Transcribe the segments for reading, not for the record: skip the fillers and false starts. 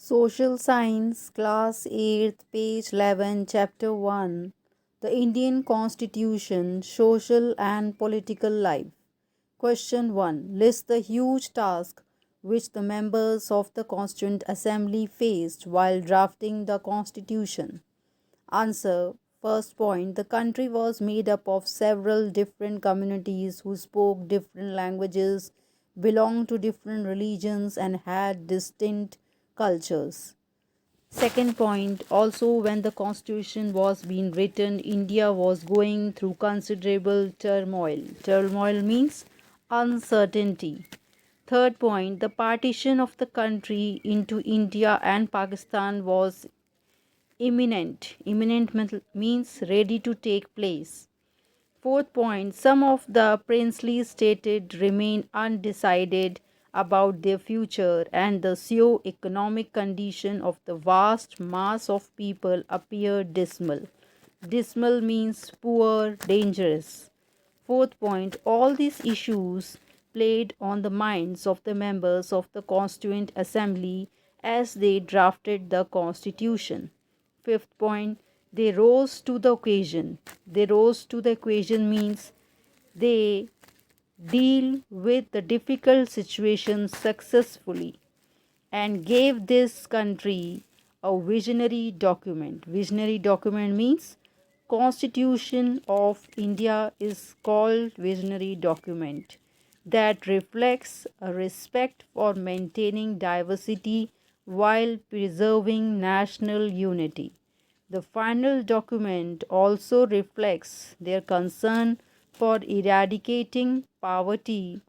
Social Science, Class 8th, page 11, Chapter 1. The Indian Constitution, Social and Political Life. Question 1. List the huge task which the members of the Constituent Assembly faced while drafting the Constitution. Answer. First point. The country was made up of several different communities who spoke different languages, belonged to different religions, and had distinct cultures. Second point, also when the constitution was being written, India was going through considerable turmoil. Turmoil means uncertainty. Third point, the partition of the country into India and Pakistan was imminent. Imminent means ready to take place. Fourth point, some of the princely states remain undecided about their future, and the socio-economic condition of the vast mass of people appear dismal. Dismal means poor, dangerous. Fourth point, all these issues played on the minds of the members of the Constituent Assembly as they drafted the Constitution. Fifth point, they rose to the occasion. They rose to the occasion means they deal with the difficult situations successfully and gave this country a visionary document. Visionary document means Constitution of India is called visionary document that reflects a respect for maintaining diversity while preserving national unity. The final document also reflects their concern for eradicating poverty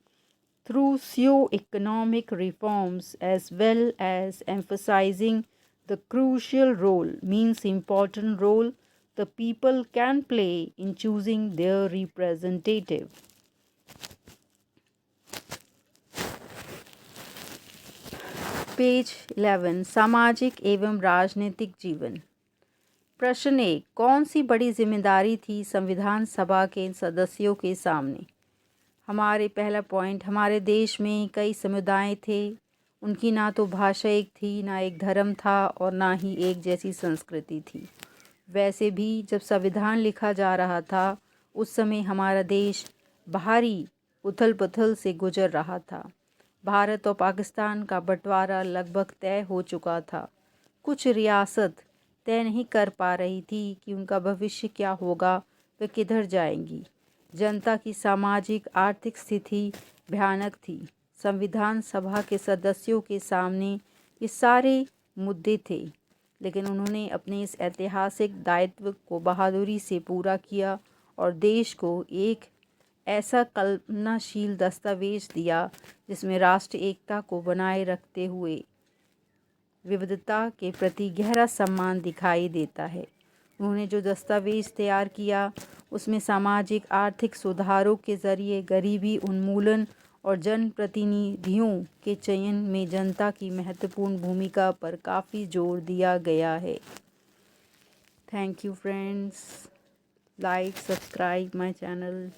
through socio-economic reforms as well as emphasizing the crucial role means important role the people can play in choosing their representative. Page 11 सामाजिक एवं राजनीतिक जीवन। प्रश्न 1, कौन सी बड़ी जिम्मेदारी थी संविधान सभा के सदस्यों के सामने? हमारे पहला पॉइंट, हमारे देश में कई समुदाय थे, उनकी ना तो भाषा एक थी, ना एक धर्म था और ना ही एक जैसी संस्कृति थी। वैसे भी जब संविधान लिखा जा रहा था उस समय हमारा देश भारी उथल पुथल से गुजर रहा था। भारत और पाकिस्तान का बंटवारा लगभग तय हो चुका था। कुछ रियासत तय नहीं कर पा रही थी कि उनका भविष्य क्या होगा, वे किधर जाएंगी। जनता की सामाजिक आर्थिक स्थिति भयानक थी। संविधान सभा के सदस्यों के सामने ये सारे मुद्दे थे, लेकिन उन्होंने अपने इस ऐतिहासिक दायित्व को बहादुरी से पूरा किया और देश को एक ऐसा कल्पनाशील दस्तावेज दिया जिसमें राष्ट्र एकता को बनाए रखते हुए विविधता के प्रति गहरा सम्मान दिखाई देता है। उन्होंने जो दस्तावेज तैयार किया उसमें सामाजिक आर्थिक सुधारों के ज़रिए गरीबी उन्मूलन और जनप्रतिनिधियों के चयन में जनता की महत्वपूर्ण भूमिका पर काफ़ी जोर दिया गया है। Thank you friends, like subscribe my channel.